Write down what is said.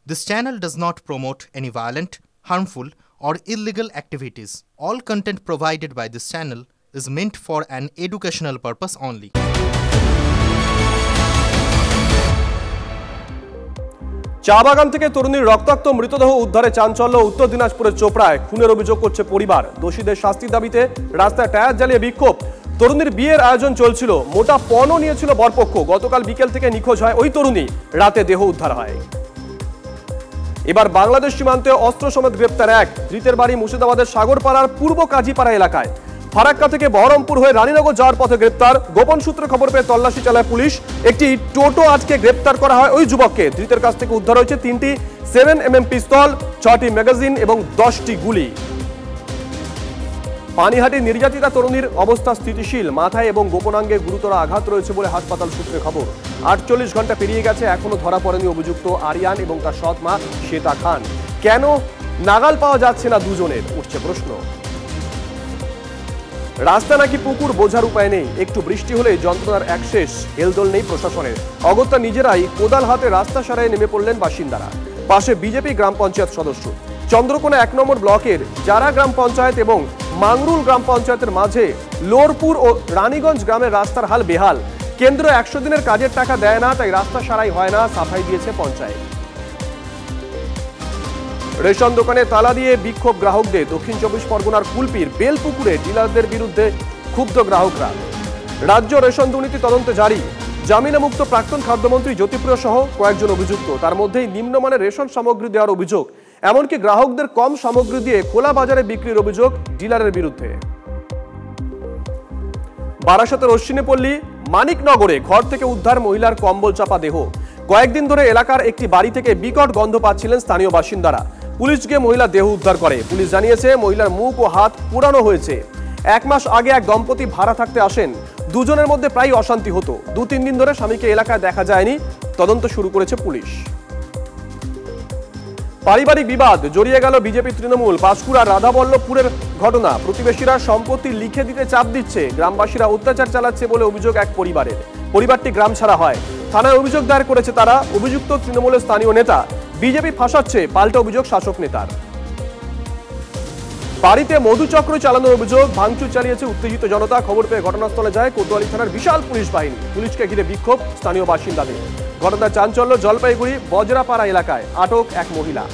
This channel does not promote any violent, harmful, or illegal activities. All content provided by this channel is meant for an educational purpose only. চা বাগান থেকে তরুণীর রক্তাক্ত মৃতদেহ উদ্ধারে চাঞ্চল্য উত্তর দিনাজপুরের চোপড়ায় খুনের অভিযোগ করছে পরিবার। দোষীদের শাস্তির দাবিতে রাস্তায় টায়ার জ্বালিয়ে বিক্ষোভ। তরুণীর বিয়ের আয়োজন চলছিল, মোটা পণও নিয়েছিল বরপক্ষ। গতকাল বিকেল থেকে নিখোঁজ হয় ওই তরুণী, রাতে দেহ উদ্ধার হয়। এবার বাংলাদেশ সীমান্তে অস্ত্র সমেত গ্রেপ্তার এক। ধৃতের বাড়ি মুর্শিদাবাদের সাগরপাড়ার পূর্ব কাজীপাড়া এলাকায়। ফারাক্কা থেকে বহরমপুর হয়ে রানীনগর যাওয়ার পথে গ্রেপ্তার। গোপন সূত্রে খবর পেয়ে তল্লাশি চালায় পুলিশ। একটি টোটো আজকে গ্রেপ্তার করা হয় ওই যুবককে। ধৃতের কাছ থেকে উদ্ধার হয়েছে 3টি 7mm পিস্তল, 6টি ম্যাগাজিন এবং 10টি গুলি। পানিহাটি নির্যাতিতা তরুণীর অবস্থা স্থিতিশীল, মাথায় এবং গোপনাঙ্গে গুরুতর আঘাত রয়েছে বলে হাসপাতাল সূত্রে খবর। 48 ঘন্টা পেরিয়ে গেছে, এখনো ধরা পড়েনি অভিযুক্ত আরিয়ান এবং তার সৎ মা শ্বেতা খান। কেন নাগাল পাওয়া যাচ্ছে না দুজনের, উঠছে প্রশ্ন। রাস্তা নাকি পুকুর, বোঝার উপায় নেই। একটু বৃষ্টি হলেই যন্ত্রণার এক শেষ, হেলদোল নেই প্রশাসনের। অগত্যা নিজেরাই কোদাল হাতে রাস্তা সারায় নেমে পড়লেন বাসিন্দারা। পাশে বিজেপি গ্রাম পঞ্চায়েত সদস্য। চন্দ্রকোনা 1 নম্বর ব্লকের জারা গ্রাম পঞ্চায়েত এবং মাংরুল গ্রাম পঞ্চায়েতের মাঝে লোরপুর ও রানীগঞ্জ গ্রামের রাস্তার হাল বেহাল। কেন্দ্র 100 দিনের কাজের টাকা দেয় না, তাই রাস্তা সারাই হয় না, সাফাই দিয়েছে পঞ্চায়েত। রেশন দোকানে তালা দিয়ে বিক্ষোভ গ্রাহকদের। দক্ষিণ 24 পরগনার কুলপির বেলপুকুরে ডিলারদের বিরুদ্ধে ক্ষুব্ধ গ্রাহকরা। রাজ্য রেশন দুর্নীতি তদন্তে জারি। জামিনমুক্ত প্রাক্তন খাদ্যমন্ত্রী জ্যোতিপ্রিয় সহ কয়েকজন অভিযুক্ত। তার মধ্যেই নিম্নমানের রেশন সামগ্রী দেওয়ার অভিযোগ। এমনকি গ্রাহকদের কম সামগ্রী দিয়ে খোলা বাজারে বিক্রির অভিযোগ ডিলারের বিরুদ্ধে। বারাসাতের অশ্বিনীপল্লী মানিকনগরে ঘর থেকে উদ্ধার মহিলার কম্বল চাপা দেহ। কয়েকদিন ধরে এলাকার একটি বাড়ি থেকে বিকট গন্ধ পাচ্ছিলেন স্থানীয় বাসিন্দারা। পুলিশ গিয়ে মহিলা দেহ উদ্ধার করে। পুলিশ জানিয়েছে মহিলার মুখ ও হাত পোড়ানো হয়েছে। 1 মাস আগে এক দম্পতি ভাড়া থাকতে আসেন। দুজনের মধ্যে প্রায় অশান্তি হতো। 2-3 দিন ধরে স্বামীকে এলাকায় দেখা যায়নি। তদন্ত শুরু করেছে পুলিশ। পারিবারিক বিবাদ জড়িয়ে গেল বিজেপি তৃণমূল। পাঁশকুড়ার রাধাবল্লভপুরের ঘটনা। প্রতিবেশীরা সম্পত্তি লিখে দিতে চাপ দিচ্ছে। গ্রামবাসীরা অত্যাচার চালাচ্ছে বলে অভিযোগ এক পরিবারের। পরিবারটি গ্রাম ছাড়া হয়। থানায় অভিযোগ দায়ের করেছে তারা। অভিযুক্ত তৃণমূলের স্থানীয় নেতা। বিজেপি ফাঁসাচ্ছে, পাল্টা অভিযোগ শাসক নেতার। বাড়িতে মধুচক্র চালানোর অভিযোগ। ভাঙচুর চালিয়েছে উত্তেজিত জনতা। খবর পেয়ে ঘটনাস্থলে যায় কোতোয়ালি থানার বিশাল পুলিশ বাহিনী। পুলিশকে ঘিরে বিক্ষোভ স্থানীয় বাসিন্দাদের। ঘটনার চাঞ্চল্য জলপাইগুড়ি বজরাপাড়া এলাকায়। আটক এক মহিলা।